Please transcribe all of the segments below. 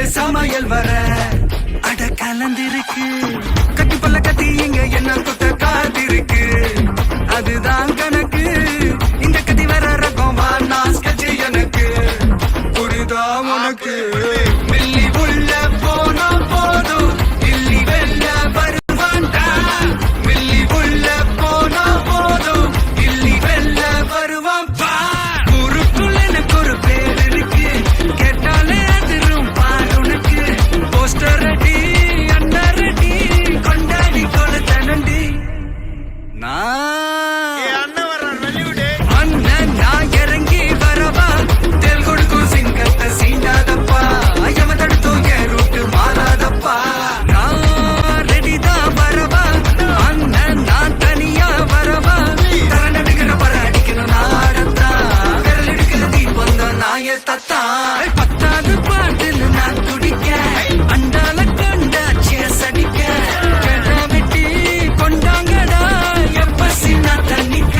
சமையல் வர அட கலந்திருக்கு கட்டி பல்ல கட்டி இங்க என்ன குத்த காத்திருக்கு அதுதான் கணக்கு இந்த கட்டி வர ரகம் நான் கட்சி எனக்கு புரிதா உனக்கு மில்லி உள்ள போனா போதும் இல்லி வெல்ல வருவான்டா மில்லி உள்ள போனா போதும் இல்லி வெல்ல வருவான் பா குறுக்குள்ள எனக்கு ஒரு பேர் இருக்கு கேட்டாலே அதிரும் பாருனுக்கு போஸ்டர் ரெடி அண்டர் ரெடி கொண்டாடி கொடுத்தனண்டி அண்ணன் நான் இறங்கி வரவா தெல் கொடுக்கும் சிங்கத்தை சீண்டாதப்பா எவ தடுத்தோம் என் ரூட்டு மாறாதப்பா நான் ரெடிதான் வரவா அண்ணன் நான் தனியா வரவா தரநடுக்கிற பர அடிக்கணும் நாடத்தா விரல் எடுக்கிற தீபம் தான் நாய தத்தா பத்தாவது பாட்டில் நான் துடிக்க அண்டால கொண்டாச்சிய சடிக்க கேட்டா வெட்டி கொண்டாங்கடா எப்ப சின்ன தண்ணிக்க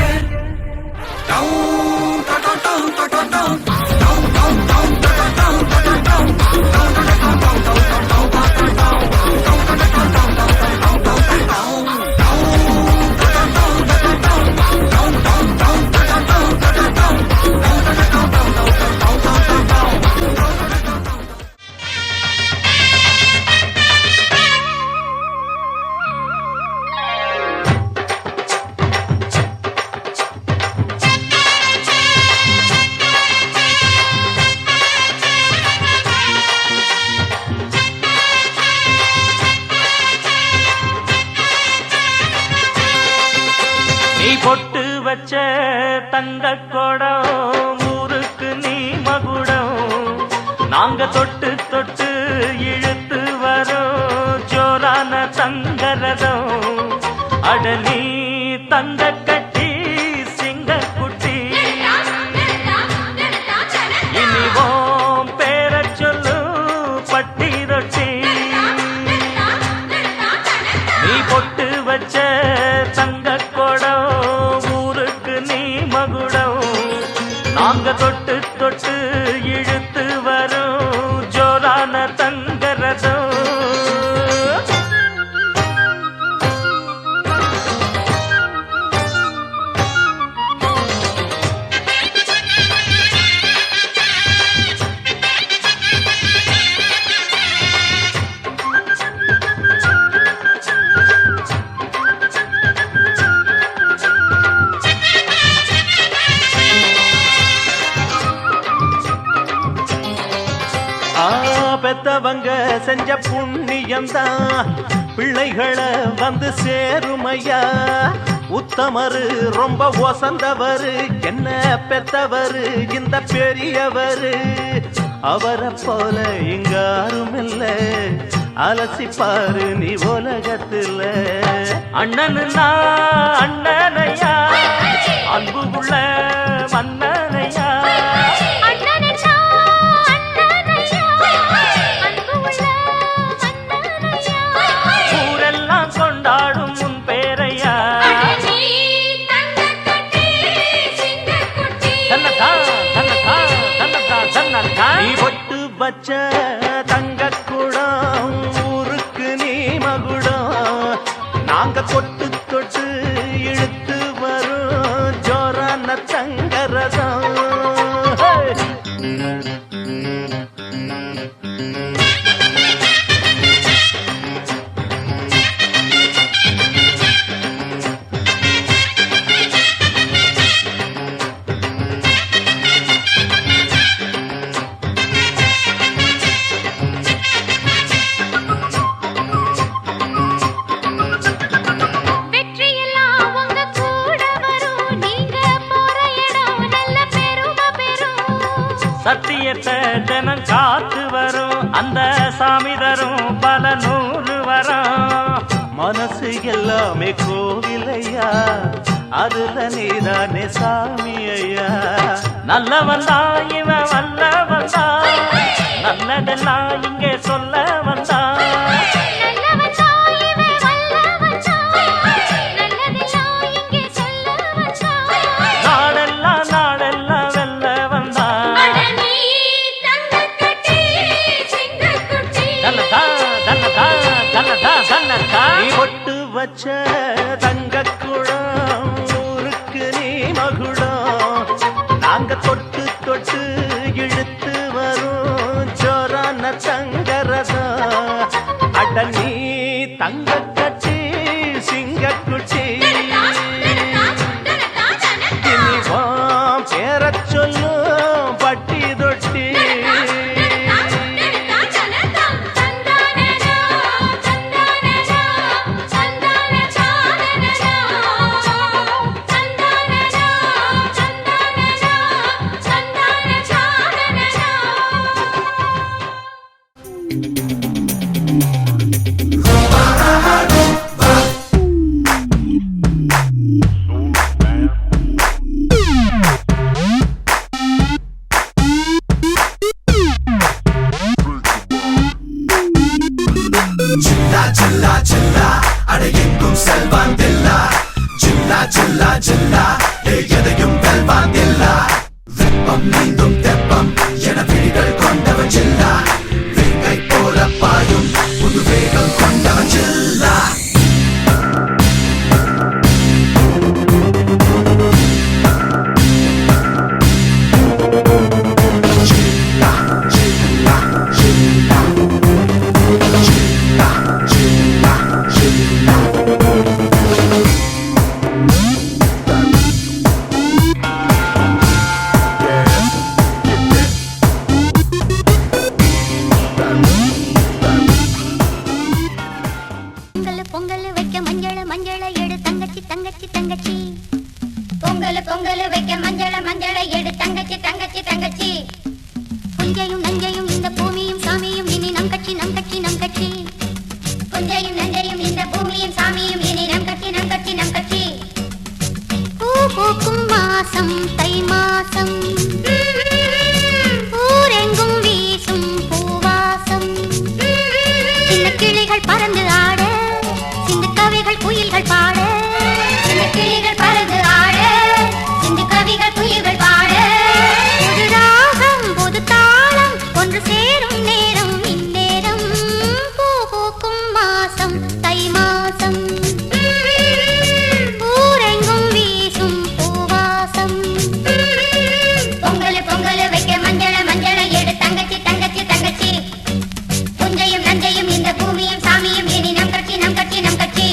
நீ பொட்டு வச்ச தங்க குடம் ஊருக்கு நீ மகுடம் நாங்க தொட்டு தொட்டு இழுத்து வரோம் ஜோரான தங்கரதம் அட நீ தங்க கட்டி சிங்க குட்டி இனிவோம் பேர சொல்லு பட்டி ரொட்டி நீ பொட்டு வச்ச தங்க குடம் ஊருக்கு நீ மகுடம் நாங்க தொட்டு தொட்டு இழுத்து வரோம் ஜோரான தங்கரதம் செஞ்ச புண்ணியம்தான் பிள்ளைகளை வந்து சேருமையா. உத்தமரு ரொம்ப ஒசந்தவரு என்ன பெத்தவரு இந்த பெரியவரு. அவரை போல இங்காரும் இல்ல அலசிப்பாரு நீ உலகத்துல. அண்ணனுன்னா அண்ணனையா அன்பு உள்ள மன்னனையா. ஊரெல்லாம் கொண்டாடும் உன் பேரையா. நீ பொட்டு வச்ச தங்க குடம் ஊருக்கு நீ மகுடம். நாங்க தொட்டு தொட்டு இழுத்து வரும் ஜோரான தங்கரதம். சத்தியத்தை தினம் காத்து வரும் அந்த சாமி தரும் பல நூறு வரும். மனசு எல்லாமே கோவிலையா அதுல நீதானே சாமி ஐயா. நல்லவன் தான் இவன் வல்லவன் தான் நல்லதெல்லாம் இங்கே சொல்ல வந்தான். நீ பொட்டு வச்ச தங்க குடம் ஊருக்கு நீ மகுடம். நாங்க தொட்டு தொட்டு இழுத்து வரும் ஜோரான தங்கரதம். அட நீ தங்க கட்டி சிங்கக்குட்டி இனிவான் பேரச் சொல்லும் பட்டி தொட்டி. எதையும் வெல்வாந்தில்லா வெப்பம் நீந்தும் தெப்பம் என விழிகள் கொண்டவன் சில்லா. வேங்கை போல பாயும் புது வேகம் கொண்டவன் சில்லா. பொங்கல் வைக்க மஞ்சள எடு தங்கச்சி தங்கச்சி தங்கச்சி. புஞ்சையும் நஞ்சையும் இந்த பூமியும் சாமியும் இனி நம் கட்சி நம் கட்சி நம் கட்சி. புஞ்சையும் நஞ்சையும் இந்த பூமியும் சாமியும் இனி நம் கட்சி நம் கட்சி நம் கட்சி. பூ பூக்கும் மாசம் தை மாசம் ஊரெங்கும் வீசும் பூவாசம். சின்ன கிளிகள் பறந்து ஆட சிந்து கவிகள் குயில்கள் பாட. சின்ன கிளிகள் பறந்து ஆட கவிகள் குயில்கள் பாட. ஒரு ராகம் பொது தாளம் ஒன்று சேரும் நேரம் இந்நேரம். பூ பூக்கும் மாசம் தை மாசம் ஊரெங்கும் வீசும் பூவாசம். பொங்கல் பொங்கல் வைக்க மஞ்சள எடு தங்கச்சி தங்கச்சி தங்கச்சி. புஞ்சையும் நஞ்சையும் இந்த பூமியும் சாமியும் இனி நம் கட்சி நம் கட்சி நம் கட்சி.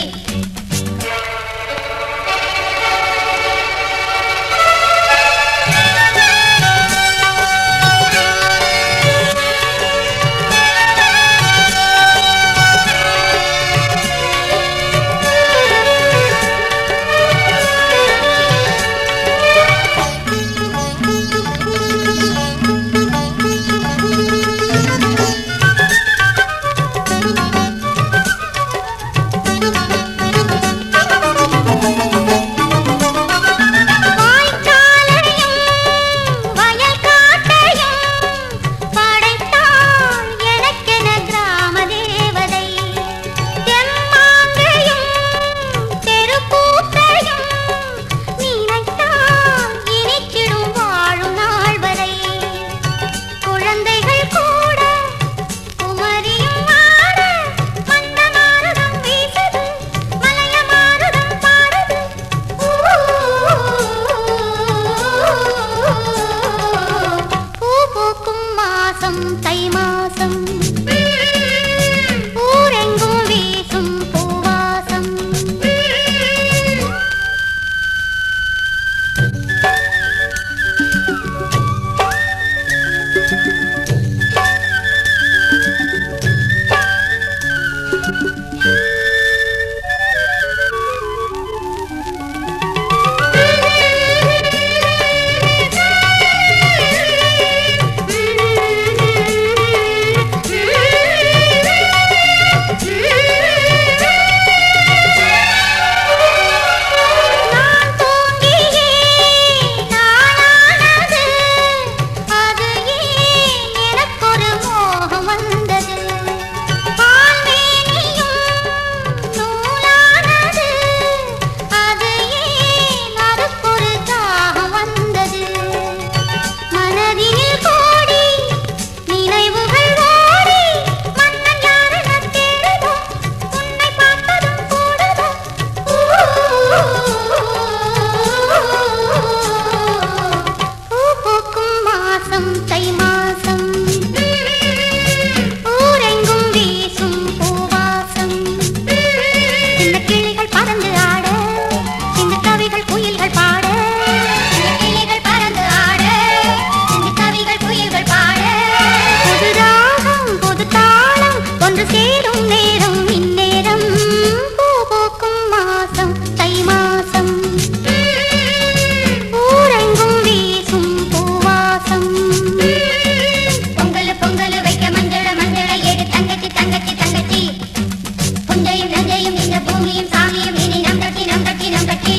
இந்த பூமியும் சாமியும் இனி நம் கட்சி நம் கட்சி நம் கட்சி.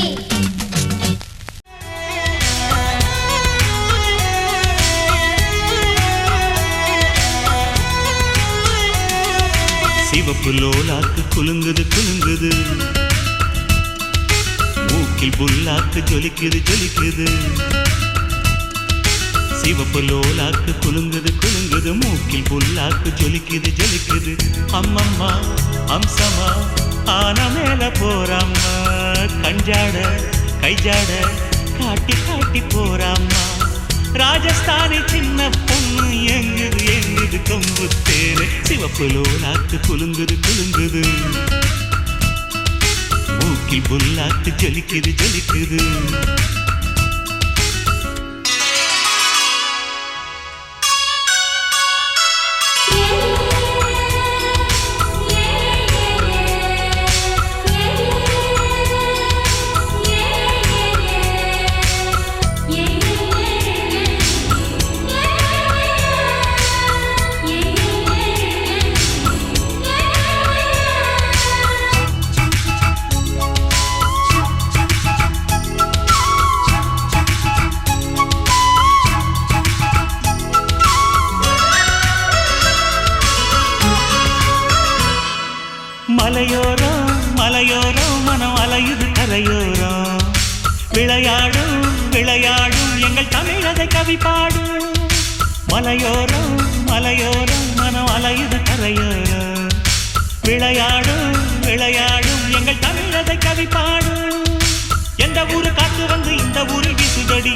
சிவப்பு லோலாக்கு குலுங்குது குலுங்குது, மூக்கில் புல்லாக்கு ஜொலிக்குது ஜொலிக்குது. சிவப்பு லோலாக்கு குலுங்குது குலுங்குது, மூக்கில் புல்லாக்கு ஜொலிக்குது ஜொலிக்குது. அம்மம்மா அம்சமா ஆன மேல போறாம்மா, கஞ்சாட கைஜாட காட்டி காட்டி போறாம்மா. ராஜஸ்தானி சின்ன பொண்ணு எங்குது எங்குது கொம்பு தேரு. சிவப்பு லோலாக்கு குலுங்குது குலுங்குது, மூக்கில் புல்லாக்கு ஜொலிக்குது ஜொலிக்குது. மலையோரம் மலையோரம் மனம் அலையுது கரையோரம், விளையாடும் விளையாடும் எங்கள் தமிழதை கவி பாடும். மலையோரம் மலையோரம் மனம் அலையுது கரையோரம், விளையாடும் விளையாடும் எங்கள் தமிழதை கவி பாடும். எந்த ஊரு காத்து வந்து இந்த ஊரில் வீசுதடி,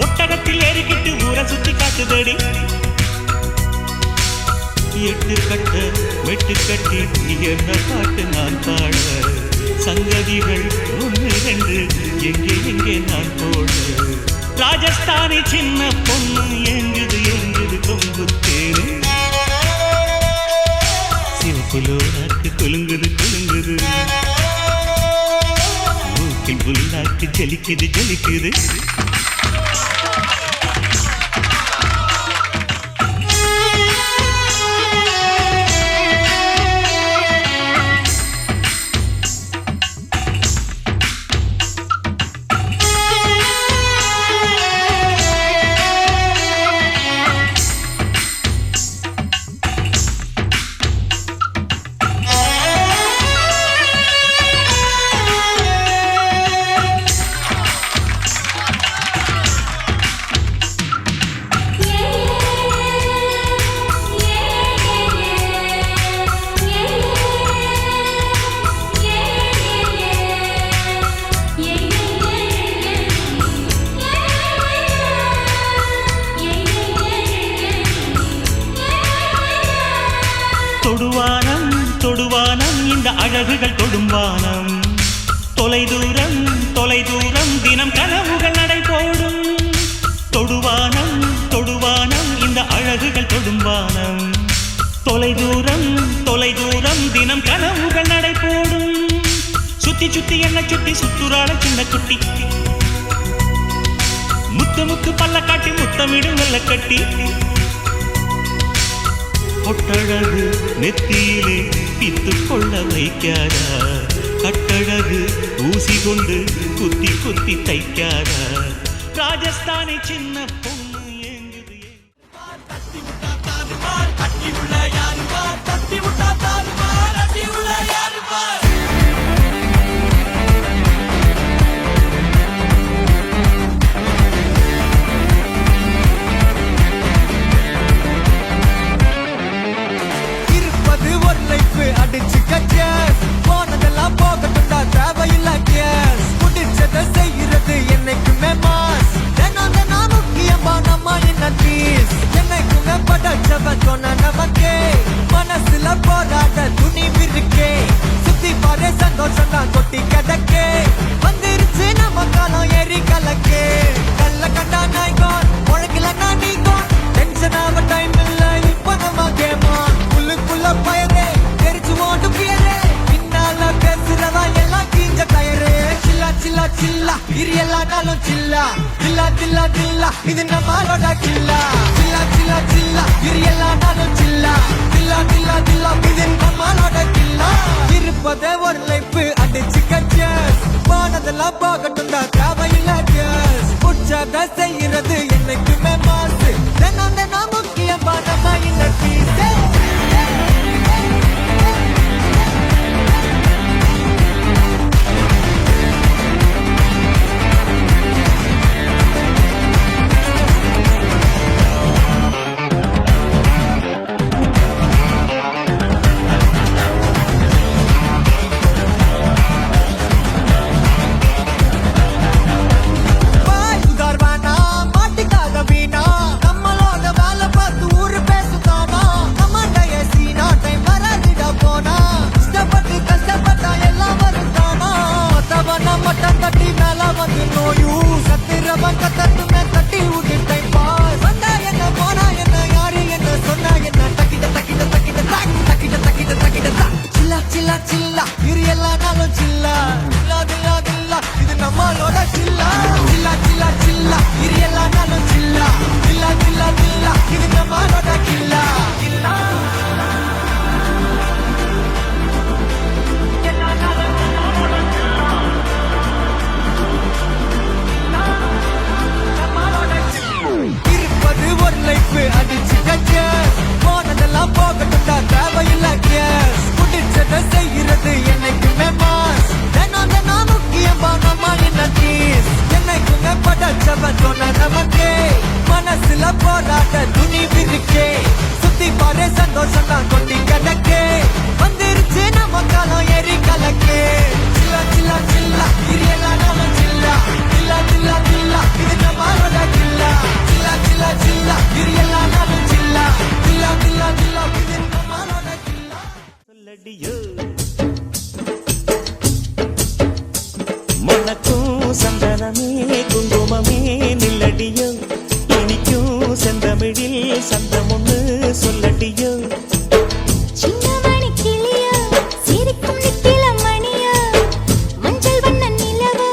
ஒட்டகத்தில் ஏறிக்கிட்டு ஊரை சுத்தி காட்டுதடி. எட்டு கட்ட வெட்டு கட்டி என்ன பாட்டு நான் பாட, சங்கதிகள் ஒன்று ரெண்டு எங்கே எங்கே நான் போட. ராஜஸ்தானி சின்ன பொண்ணு எங்குது எங்குது கொம்பு தேரு. சிவப்பு லோலாக்கு குலுங்குது குலுங்குது, மூக்கில் புல்லாக்கு ஜலிக்குது ஜலிக்குது. தொடுவானம் தொடுவானம் இந்த அழகுகள் தொடும்பானம், தொலைதூரம் தொலைதூரம் தினம் கனவுகள் நடை போடும். தொடுவானம் தொடுவானம் இந்த அழகுகள் தொடும்பானம், தொலைதூரம் தொலைதூரம் தினம் கனவுகள் நடை போடும். சுத்தி சுத்தி என்ன சுத்தி சுத்துறாள சின்ன குட்டி, முத்து முத்து பல்ல காட்டி முத்தமிடும் வெள்ள கட்டி. பொட்டழகு நெத்தியிலே பித்து கொள்ள வைக்காதா, கட்டழகு ஊசி கொண்டு குத்தி குத்தி தைக்காதா. ராஜஸ்தானி சின்ன பொண்ணு எங்குது தட்டி விட்டா தாறுமாறு, தட்டி உள்ள யாரு பார், தட்டி விட்டா தாறுமாறு, தட்டி உள்ள யாரு பார். அடிச்சு கச்சேஸ் போனதெல்லாம் போகட்டும்டா, தேவையில்ல கேஸ். முடிச்சதை செய்யறது என்னைக்குமே மாஸ், தினம் முக்கியமா நம்ம என்ன பீஸ். என்னைக்குமே படைச்சவன் சொன்ன நமக்கே, மனசுல போராட துணிவிருக்கே. சுத்தி பாரு சந்தோஷம் தான் கொட்டி கிடக்கே, வந்துருச்சு நம்ம காலம் ஏறி கலக்கே. கல்ல கண்டா நாய்கான் உழைக்கலன்னா நீங்கான், டென்ஷன் ஆக டைம் இல்ல இப்ப நம்ம கேமா. புல்லுக்குள்ள பயரே பின்னால பேசுறதா எல்லாம் கீஞ்ச டயரு. சில்லா சில்லா சில்லா இது எல்லா நாளும் சில்லா, சில்லா சில்லா சில்லா இது நம்மளோட கில்லா. சில்லா சில்லா சில்லா இது எல்லா நாளும் சில்லா, சில்லா சில்லா சில்லா இது நம்மளோட கில்லா. சில்லா சில்லா இரு எல்லா நாளும் சில்லா தில்லா தில்லா தில்லா இது நம்மளோட சில்லா சில்லா சில்லா சில்லா இரு எல்லா நாளும் சில்லா தில்லா தில்லா தில்லா இது நம்மளோட கில்லா கில்லா இருப்பது ஒரு லைஃப் அடிச்சு போனதெல்லாம் போகட்டும்டா தேவையில்ல கேஸ் முடிச்சதை செய்யறது என்னைக்குமே மாஸ் தினம் தினம் முக்கியமா நம்ம என்ன டீஸ் என்னைக்குமே படைச்சவன் சொன்ன நமக்கே மனசுல போராட்ட துணிவு இருக்கே சுத்தி பாரு சந்தோஷம் தான் கொண்டி கிடக்கே வந்துருச்சு நம்ம காலம் ஏறி கலக்கே சில்லா சில்லா சில்லா இரியலா நாம சில்லா சில்லா சில்லா சில்லா இது நம்மளோட கில்லா சில்லா சில்லா சில்லா இரியலா நாம சில்லா சில்லா சில்லா சில்லா இது நம்மளோட கில்லா சொல்லடியோ மனக்கும் சந்தனமே குங்குமமே நில்லடியோ இனிக்கும் செந்தமிழில் சந்தம் ஒண்ணு சொல்லடியோ சின்ன மணி கிளியா சிரிக்கும் நித்தில மணியா மஞ்சள் வண்ண நிலவோ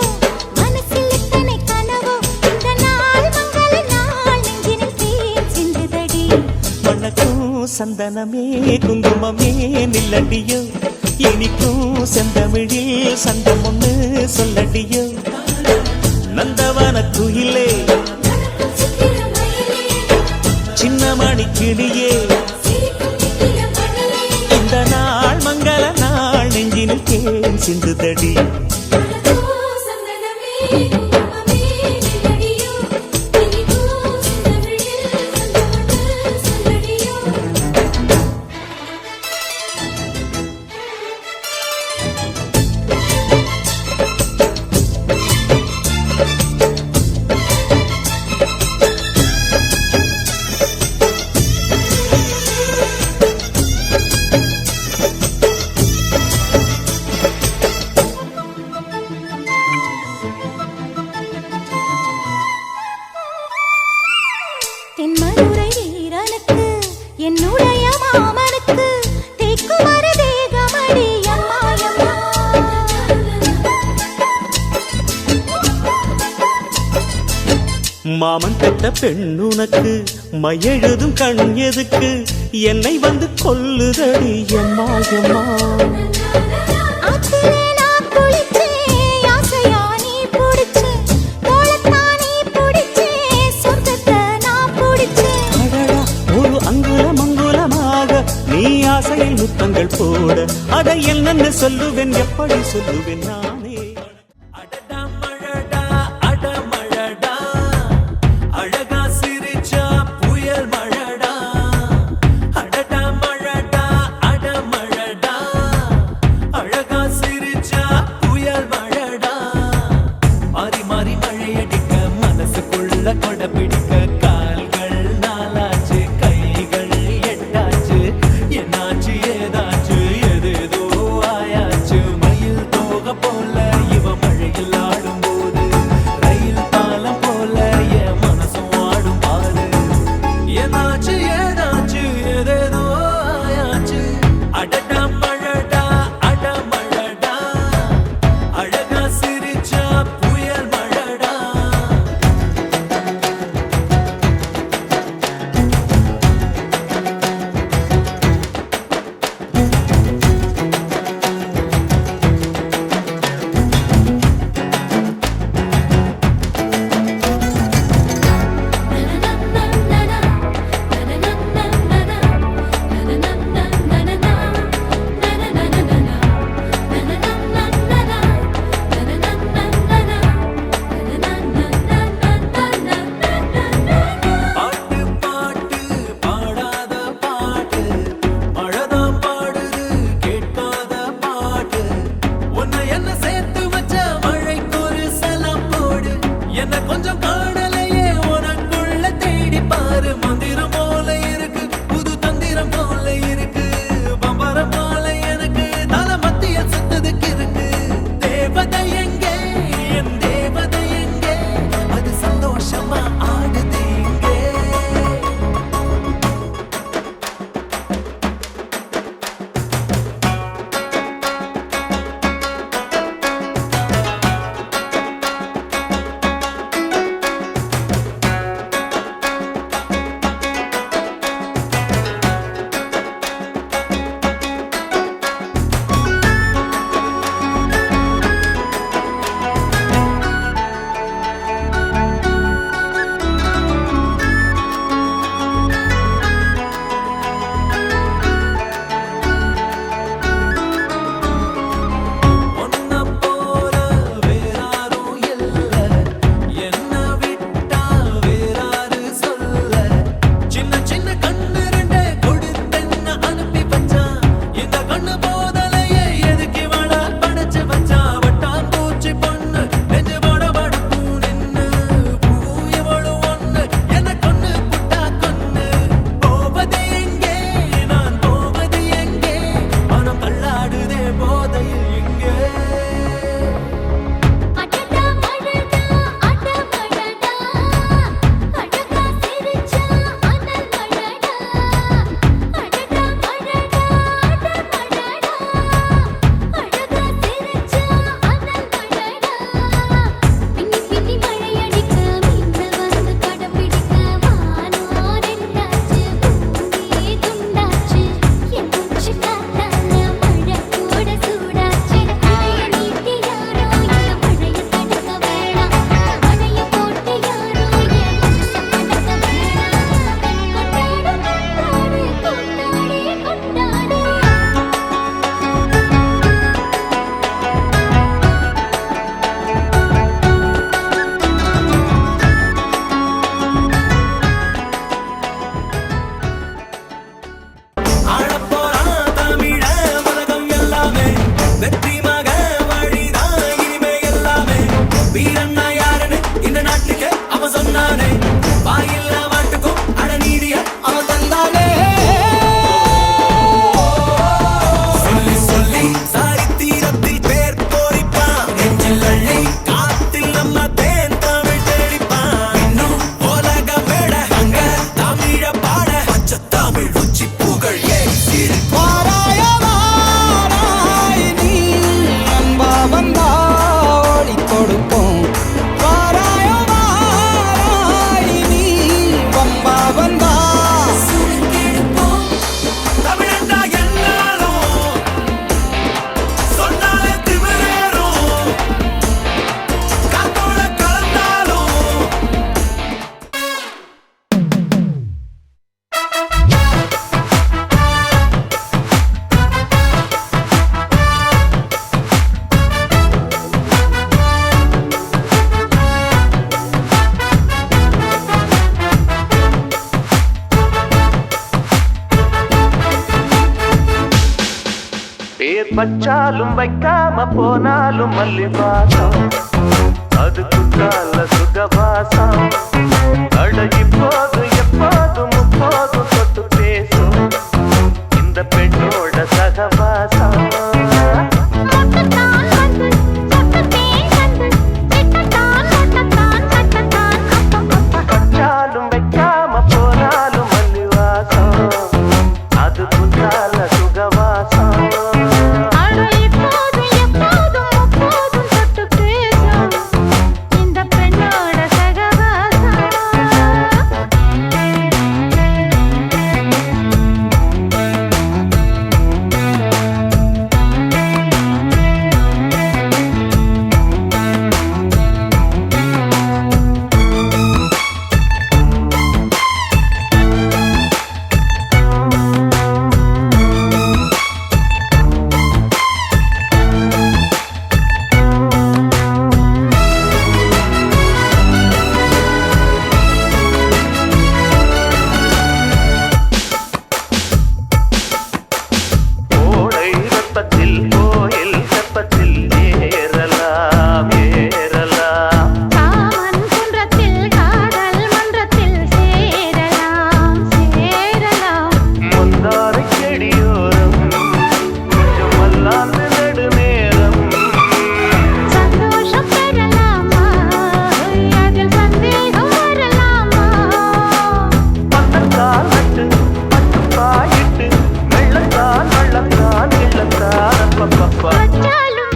மனசில் எத்தனை கனவோ இந்த நாள் மங்கள நாள் நெஞ்சினில் தேன் சிந்துதடி மனக்கும் சந்தனமே குங்குமமே நில்லடியோ இனிக்கும் செந்தமிழில் சந்தம் ஒண்ணு சொல்லடியோ நந்தவன குயிலே சின்ன மணி கிளியே இந்த நாள் மங்கள நாள் நெஞ்சினில் தேன் சிந்துதடி தென்மதுரை வீரனுக்கு என்னுடைய மாமனுக்கு தேக்குமர தேகமடி அம்மாயம்மா மாமன் பெற்ற பெண்ணுனக்கு மையெழுதும் கண் எதுக்கு என்னை வந்து கொல்லுதடி எம்மா எம்மா ஆத்திலே நான் குளிச்சேன் ஆசையா நீ புடிச்சேன் தோளத்தான் நீ புடிச்சேன் சொர்க்கத்தை நான் புடிச்சேன் அடடா ஒரு அங்குலம் அங்குலமாக நீ ஆசையில் முத்தங்கள் போட அதை என்னன்னு சொல்லுவேன் எப்படி சொல்லுவேன் நானே அடடா மழடா அடமழடா அழகா சிரிச்சா புயல் மழடா அடடா மழடா அடமழடா அழகா சிரிச்சா புயல் மழடா மாறி மாறி மழையடிக்க மனசுக்குள்ள கொடை பிடிக்க கால்கள் நாலாச்சு கைகள் எட்டாச்சு என்னாச்சு ஏதாச்சு எதேதோ ஆயாச்சு மயில் தோக போல வச்சாலும் வைக்காம போனாலும் மல்லி வாசம் அது குத்தால சுகவாசம் அழகி போது எப்போதும் முப்போதும் தொட்டு பேசும் இந்த பெண்ணோட சகவாசம் மொட்டத்தான் வந்து சொட்டத்தேன் வந்து சிட்டத்தான் மொட்டத்தான் சட்டத்தான் அப்பப்பப்பா வச்சாலும் வைக்காம போனாலும் மல்லி வாசம் அது குத்தால சுகவாசம் அட இப்போதும் எப்போதும் முப்போதும் தொட்டு பேசும் இந்த பெண்ணோட சகவாசம் கோடை வெப்பத்தில் கோயில் வெப்பத்தில் ஏறலாம் ஏறலாம் காமன் குன்றத்தில் காதல் மன்றத்தில் சேரலாம் சேரலாம் முந்தாரை செடியோரம் கொஞ்சம் மல்லாந்து நெடுநேரம் சந்தோஷம் பெறலாமா அதில் சந்தேகம் வரலாமா பந்தக்கால் நட்டு பட்டு பாயிட்டு வெள்ளத்தான் வெள்ளத்தான் வெள்ளத்தான் அப்பப்பப்பா வச்சாலும்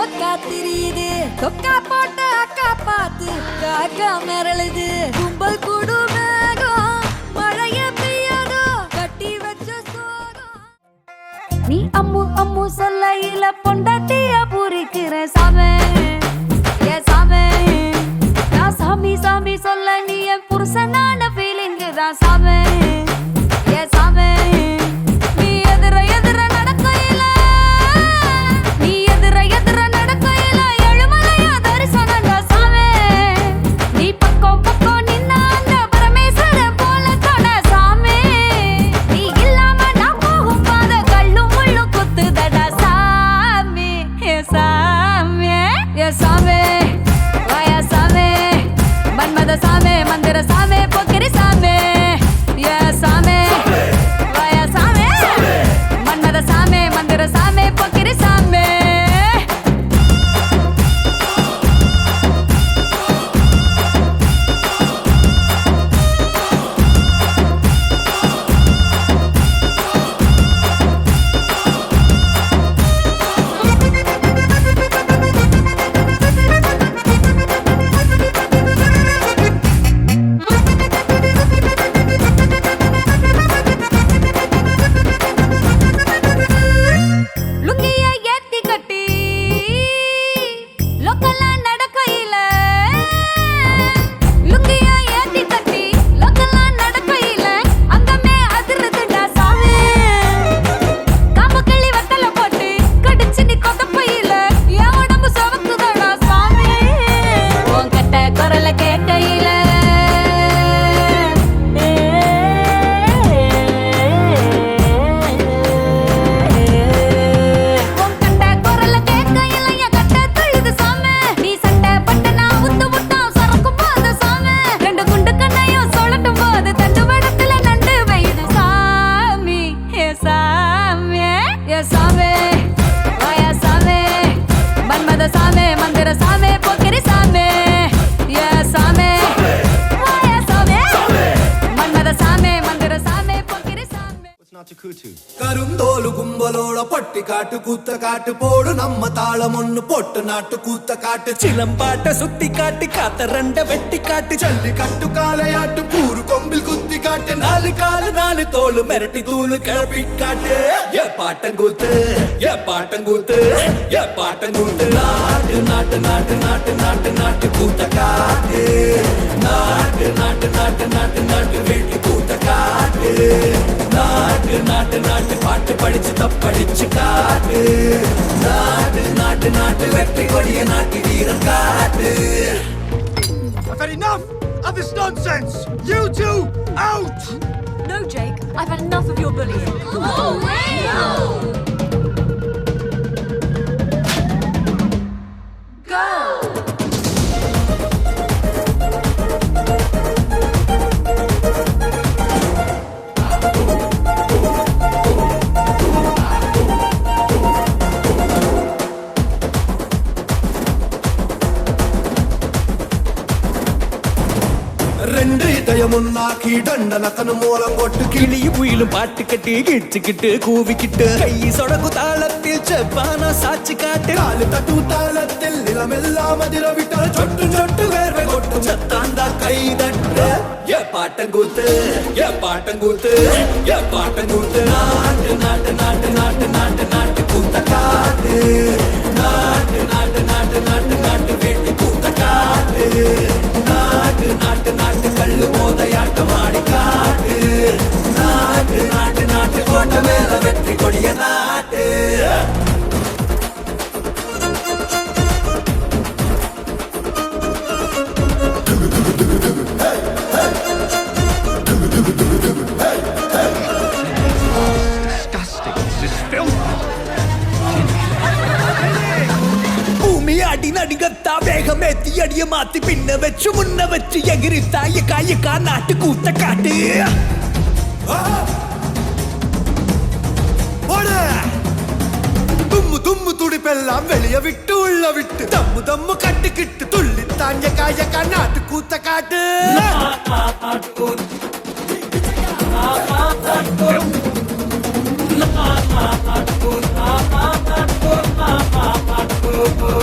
கொக்கா திரியுது கொக்கா போட்ட அக்கா பார்த்து காக்கா மிரளுது கும்பல் கூடு மேகம் மழைய பெய்யாதோ கட்டி வச்ச சோகம் நீ அம்மு அம்மு சொல்லையில பொண்டாட்டிய பூரிக்கிற சாமே ஏ சாமே நான் சாமி சாமி சொல்ல நீ என் புருஷனான ஃபீலிங்கு தான் சாமே ஏ சாமே நீ எதிர எதிர நடக்கையில நீ எதிர எதிர நடக்கையில எழுமலையா தரிசனங்க சாமே நீ பக்கம் பக்கம் நின்ன அந்த பரமேஸ்வரன் போல தொட சாமே நீ இல்லாம நான் போகும் பாத கல்லும் முள்ளும் குத்துதடா சாமி ஏ சாமி ஏ சாமி வாயா சாமி மன்மத சாமி மந்திர சாமி பொக்கிரி சாமி ஏ சாமி வாயா சாமி மன்மத சாமி மந்திர சாமி பொக்கிரி சாமி லுங்கிய ஏத்தி கட்டி லோக்கலா நடக்கையில லுங்கிய ஏத்தி கட்டி லோக்கலா நடக்கையில அங்கமே அதிருதுடா சாமி காம்பு கிள்ளி வத்தல போட்டு கடிச்சு நீ கொதப்பையில என் உடம்பு சவக்குதடா சாமி உன் கட்ட குரல கேட்கையில உன் கட்ட குரல கேட்கையில என் கட்ட துள்ளுது சாமி நீ சட்டை பட்டு நான் உத்து முட்டம் சரக்கும் போது சாமி ரெண்டு குண்டு கண்ணையும் சொல்லட்டும் போது தண்டு வடத்துல நண்டு வையுது சாமி ஏ சாமி ஏ சாமி வாயா சாமி மன்மத சாமி மந்திர சாமி பொக்கிரி சாமி ஏ சாமி வாயா சாமி மன்மத சாமி மந்திர சாமி பொக்கிரி சாமி கருந்தோலு கும்பலோட பட்டி காட்டு கூத்த காட்டு போடு நம்ம தாளம் ஒண்ணு போட்டு நாட்டு கூத்த காட்டு சிலம்பாட்ட சுத்தி காட்டு காத்த ரெண்ட வெட்டி காட்டு ஜல்லி கட்டு காளையாட்டு கூறு கொம்பில் குத்தி காட்டு நாலு காலு நாலு தோளு மிரட்டி தூளு கிளப்பி காட்டு ஏ பாட்டங்கூத்து ஏ பாட்டங்கூத்து ஏ பாட்டங்கூத்து நாட்டு நாட்டு நாட்டு நாட்டு நாட்டு நாட்டு கூத்த காட்டு நாட்டு நாட்டு நாட்டு நாட்டு நாட்டு வேட்டி கூத்த காட்டு நாட்டு நாட்டு நாட்டு பாட்டு படிச்சு தப்படிச்சு காட்டு நாட்டு நாட்டு நாட்டு வெற்றி கொடிய நாட்டு வீரன் காட்டு I've had enough of this nonsense! You two, out! No, Jake, I've had enough of your bullying. Go! ரெண்டு இதயமுன்னாக்கி தண்டனத்தனு மூலம் கொட்டு கிளியும் புயிலும் பாட்டு கட்டி கிச்சுக்கிட்டு கூவிக்கிட்டு கை சொடகு தாளத்தில் செவ்வான சாட்சி காட்டு காலு தட்டு தாளத்தில் நிலமெல்லாம் அதிரவிட்டால் சொட்டு சொட்டு வேர்வை கொட்டும் சத்தாந்தா கை தட்டு ஏ பாட்டங்கூத்து ஏ பாட்டங்கூத்து ஏ பாட்டங்கூத்து நாட்டு நாட்டு நாட்டு நாட்டு நாட்டு நாட்டு கூத்த காட்டு நாட்டு நாட்டு நாட்டு நாட்டு நாட்டு வேட்டி கூத்த காட்டு நாட்டு நாட்டு நாட்டு கல்லு மோதையாட்டம் ஆடி காட்டு நாட்டு நாட்டு நாட்டு கோட்டை மேல வெற்றி கொடிய நாட்டு Disgusting. This is filth. பூமி அடி நடிகத்தா வேகமேத்தி அடிய மாத்தி பின்ன வச்சு முன்ன வச்சு எகிரி தாய காயக்கா நாட்டு கூத்த காட்டு தும்மு தும்மு துடிப்பெல்லாம் வெளிய விட்டு உள்ள விட்டு தம்மு தம்மு கட்டுக்கிட்டு துள்ளி தாங்க காயக்கா நாட்டு கூத்த காட்டு Filth.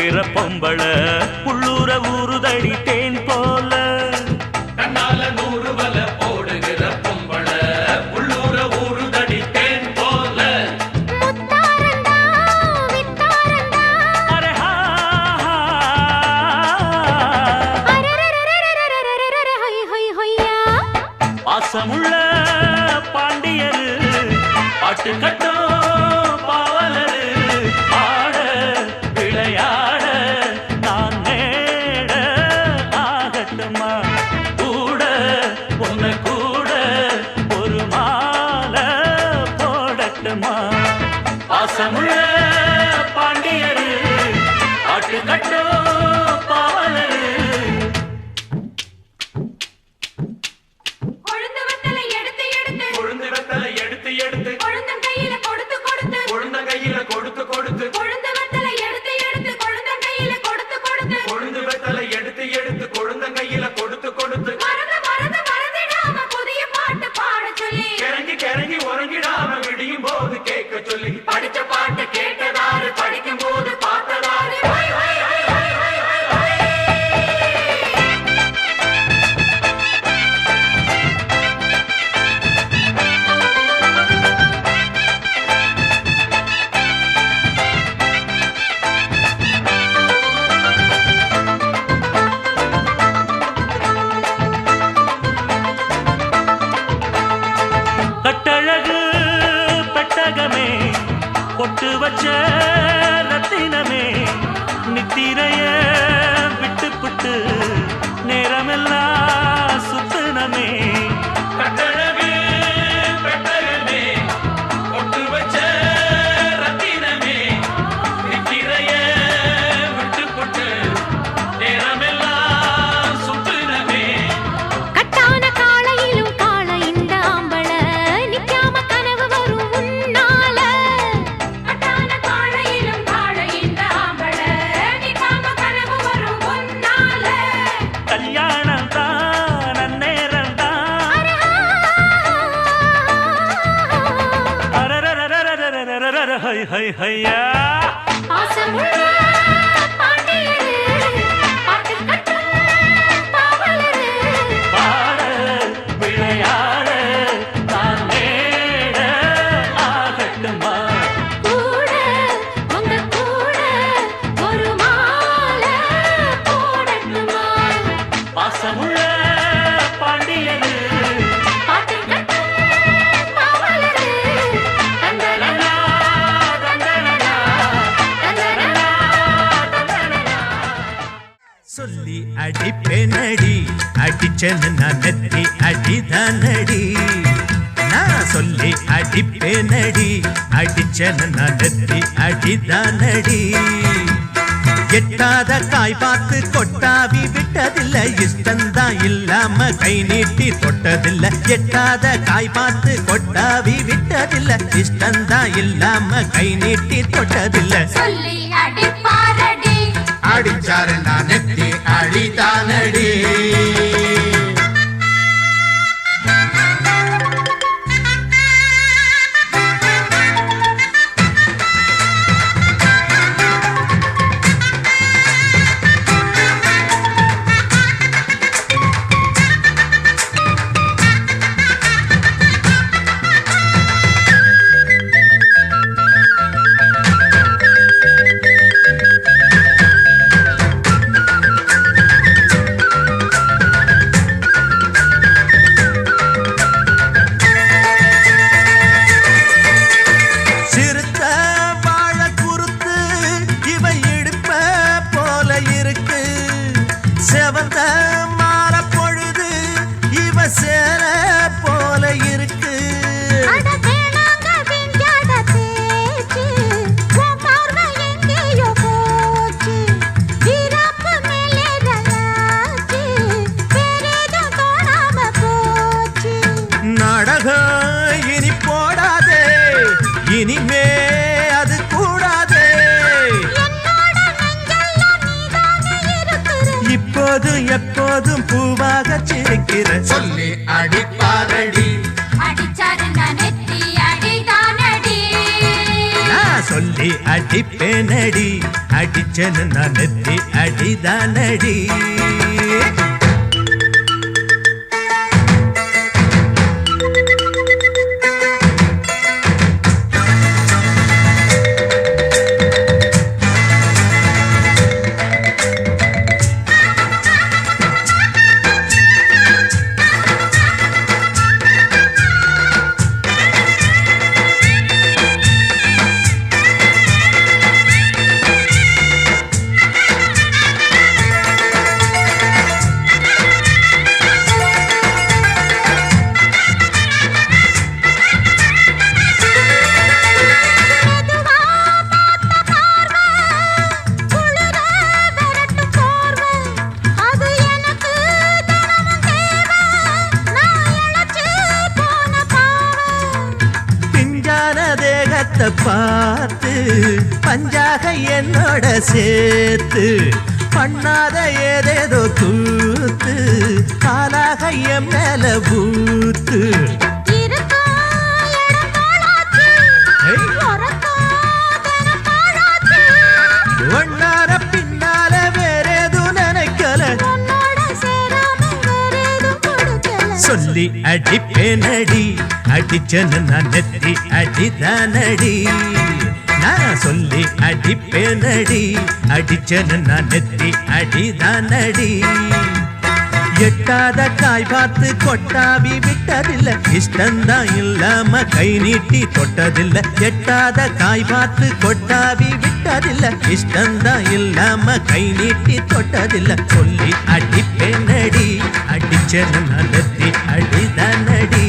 போடுகிற பொம்பள உள்ளூர ஊறுதடி தேன் போல கண்ணால 100 வல போடுகிற பொம்பள உள்ளூர ஊறுதடி தேன் போல முத்தாரண்டா வித்தாரண்டா அரே ஹா அரரரரரரரரரரர ஹொய் ஹொய் ஹொய்யா பாசமுள்ள பாண்டியரு பாட்டு கட்டும் பாவலரு ஆட விளையாட நான் நேட ஆகட்டுமா கூட உன்னை கூட ஒரு மாலை போடட்டுமா பாசமுள்ள பாண்டியரு பாட்டு கட்டும் பாவலரு கொழுந்து வெத்தலை எடுத்து எடுத்து கொழுந்து வெத்தலை எடுத்து எடுத்து கொழுந்தன் கையில கொடுத்து கொடுத்து கொழுந்த கையில கொடுத்து கொடுத்து கொழுந்து வெத்தலை எடுத்து எடுத்து கொழுந்தன் கையில கொடுத்து கொடுத்து கொழுந்து வெத்தலை எடுத்து எடுத்து கொழுந்த கையில கொடுத்து கொடுத்து மறந்து மறந்து மறந்திடாம புதிய பாட்டு பாட சொல்லி கிறங்கி கிறங்கி உறங்கிடாம விடியும் போது கேட்க சொல்லி படிச்ச பாட்டு கேட்டதாரு படிக்கும் போது பார்த்ததாரு ஹொய் ஹொய் ஹொய் ஹொய் ஹொய் ஹொய் ஹொய். கட்டழகு பெட்டகமே பொட்டு வச்ச ரத்தினமே நித்திரைய விட்டு புட்டு நேரமெல்லாம் சுத்தனமே கட்டழகு பெட்டகமே பொட்டு வச்ச ரத்தினமே நித்திரைய விட்டு புட்டு நேரமெல்லாம் சுத்தனமே கட்டான காளையிலும் காள இந்த ஆம்பள நிக்காம கனவு வரும் உன்னால கட்டான காளையிலும் காளை இந்த ஆம்பள நிக்காம கனவு வரும் உன்னால கல்யாணம் தான் அந்நேரம் தான் அரரரரரரரரரரர ஹை ஹை ஹையா பாசமுள்ள பாண்டியரு பாட்டு கட்டும் பாவலரு பாட விளையாட நான் நேட ஆகட்டுமா கூட உங்க கூட ஒரு மாலை போடட்டுமா பாசமுள்ள பாண்டியரு பாட்டு கட்டும் பாவலரு தந்தலனா தந்தலனா தந்தலனா தந்தலனா சொல்லி அடிப்பேனடி அடிச்சேன்னு நான் நெத்தி அடிதானடி நான் சொல்லி அடிப்பேனடி அடிச்சேன்னு நான் நெத்தி அடிதானடி எட்டாத காய் பார்த்து கொட்டாவி விட்டதில்ல இஷ்டந்தான் இல்லாம கை நீட்டி தொட்டதில்ல எட்டாத காய் பார்த்து கொட்டாவி விட்டதில்ல இஷ்டந்தான் இல்லாம கை நீட்டி தொட்டதில்ல சொல்லி அடிப்பாரடி அடிச்சாரு நான் நெத்தி அடிதானடி சிறுத்த வாழ குறுத்து இவ இடுப்ப போல இருக்கு செவந்த மாற பொழுது இவ சேர போல இருக்கு அட தேனாங்க விஞ்ஞான பேச்சு உன் பார்வை எங்கேயோ போச்சு வீராப்பு மேலே ரலாச்சு வேறேதோ தோணாம போச்சு நாடகம் இனி போடாதே இனிமே அது கூடாதே என்னோட நெஞ்செல்லாம் நீதானே இருக்கிற இப்போதும் எப்போதும் பூவாக சிரிக்கிற சொல்லி அடிப்பாரடி அடிச்சாரு நான் நெத்தி அடிதானடி நான் சொல்லி அடி அடிப்பேனடி அடிச்சனு நான் நெத்தி அடிதானடி பார்த்து பஞ்சாக என்னோட சேர்த்து பண்ணாத ஏதேதோ கூத்து காலாக என் மேல பூத்து ஒன்னார பின்னால வேறேதும் நினைக்கல சொல்லி அடிப்பேனடி அடிச்சனு நான் நெத்தி அடிதானடி நான் சொல்லி அடிப்பேனடி அடிச்சனு நான் நெத்தி அடிதானடி எட்டாத காய் பார்த்து கொட்டாவி விட்டதில்ல இஷ்டந்தான் இல்லாம கை நீட்டி தொட்டதில்ல எட்டாத காய் பார்த்து கொட்டாவி விட்டதில்ல இஷ்டந்தான் இல்லாம கை நீட்டி தொட்டதில்ல சொல்லி அடிப்பேனடி அடிச்சனு நான் நெத்தி அடிதானடி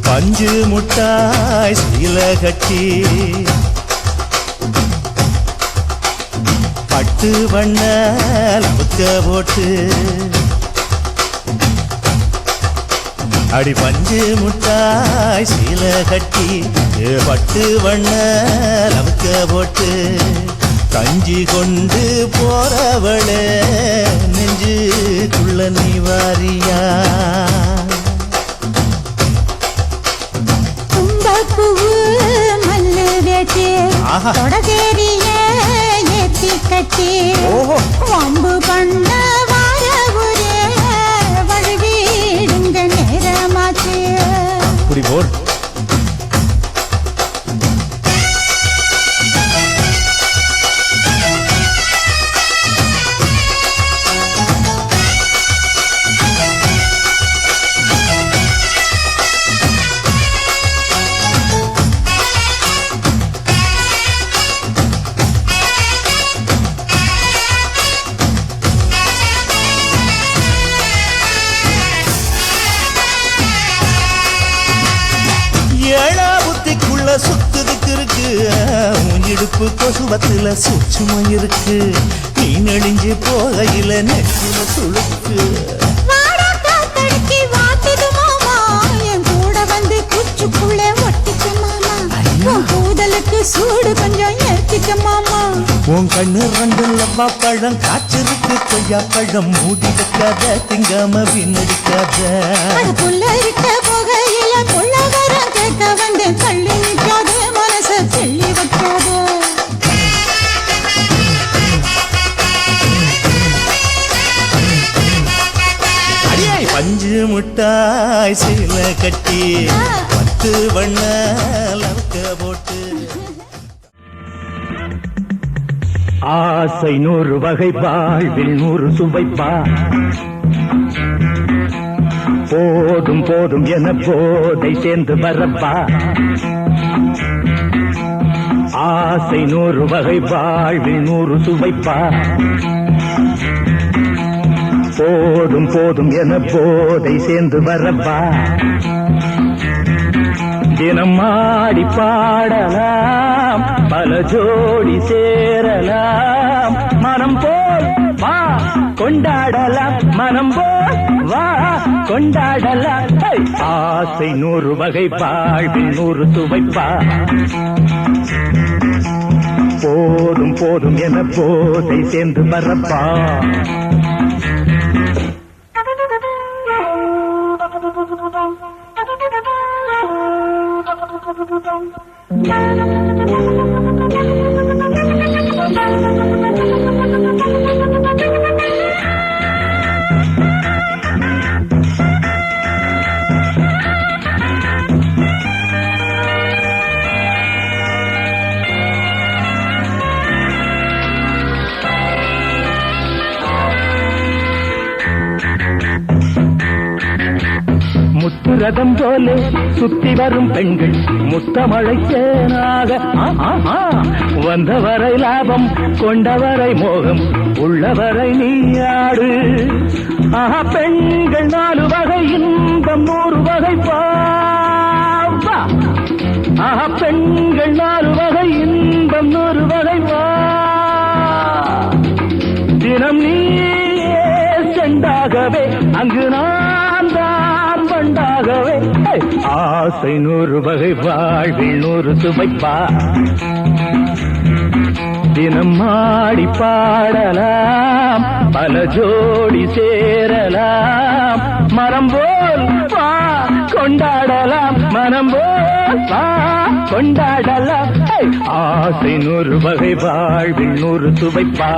பஞ்சு முட்டாய் சீல கட்டி பட்டு வண்ண லவுக்க போட்டு அடி பஞ்சு முட்டாய் சீல கட்டி பட்டு வண்ண லவுக்க போட்டு கஞ்சி கொண்டு போறவளே நெஞ்சுக்குள்ள நீ வாரியா வம்பு பண்ண வாரவுரே வழுவீடுங்க நேரமாச்சு குடி போர் சுத்துதுக்கு இருக்கு இடுப்பு கொசுவத்துல சூட்சுமம் இருக்கு நீ நெளிஞ்சு போகையில நெற்றில சுழுக்கு கூதலுக்கு சூடு கொஞ்சம் ஏத்திக்க மாமா உன் கண்ணு ரெண்டுல பழம் காய்ச்சிருக்கு கொய்யா பழம் மூடி வைக்காத திங்காம வீணடிக்காத புள்ள இருக்க போகையில புள்ள வர கேட்க வந்து தள்ளி நிற்காத மனச தெள்ளி வைக்காத பஞ்சு முட்டாய் சீல கட்டி பத்து வண்ண லவுக்க போட்டு ஆசை 100 வகை வாழ்வில் 100 சுவைப்பா போதும் போதும் என போதை சேர்ந்து வரப்பா ஆசை 100 வகை வாழ்வில் 100 சுவைப்பா போதும் போதும் என போதை சேர்ந்து வரப்பா தினம் ஆடி பாடலாம் பல ஜோடி சேரலாம் மனம் போல் வா கொண்டாடலாம் மனம் போல் வா கொண்டாடலாம் ஹே! ஆசை 100 வகை வாழ்வில் 100 சுவைப்பா போதும் போதும் என போதை சேர்ந்து வரப்பா முத்துரதம் போல சுத்தி வரும் பெண்கள் முத்தமழை தேனாக வந்தவரை லாபம் கொண்டவரை மோகம் உள்ளவரை நீயாடு பெண்கள் 4 வகை இன்பம் 100 வகை பாவா பெண்கள் 4 வகை இன்பம் 100 வகை வா தினம் நீயே செண்டாகவே அங்கு நான் தான் பண்டாகவே ஆசை 100 வகை வாழ்வில் 100 சுவைப்பா தினம் ஆடி பாடலாம் பல ஜோடி சேரலாம் மரம் போல் வா கொண்டாடலாம் மனம் போல் வா கொண்டாடலாம் ஆசை 100 வகை வாழ்வில் 100 சுவைப்பா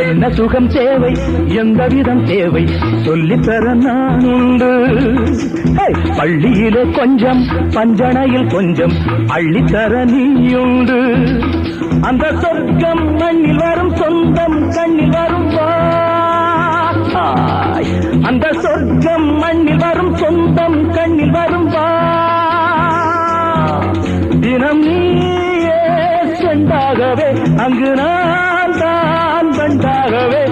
என்ன சுகம் தேவை எந்த விதம் தேவை சொல்லித்தர நான் உண்டு பள்ளியிலே கொஞ்சம் பஞ்சனையில் கொஞ்சம் அள்ளித்தர நீயுண்டு அந்த சொர்க்கம் மண்ணில் வரும் சொந்தம் கண்ணில் வரும் அந்த சொர்க்கம் மண்ணில் வரும் சொந்தம் கண்ணில் வரும் தினம் நீயே செண்டாகவே அங்கு நான் தான் பண்டாகவே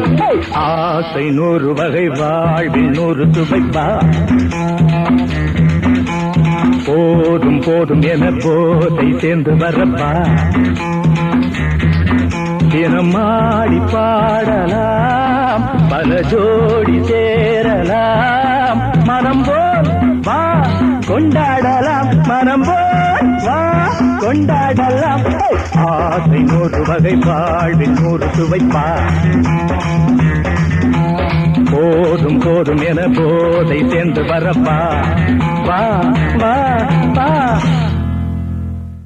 ஆசை 100 வகை வாழ்வில் 100 சுவைப்பா போதும் போதும் என போதை சேர்ந்து வரப்பா தினம் ஆடி பாடலாம் பல ஜோடி சேரலாம் மனம் போல் வா கொண்டாடலாம் மனம் போல் வா கொண்டாடலாம் ஆசை 100 வகை வாழ்வில் 100 சுவைப்பா போதும் போதும் என போதை சேர்ந்து வரப்பா வா வா வா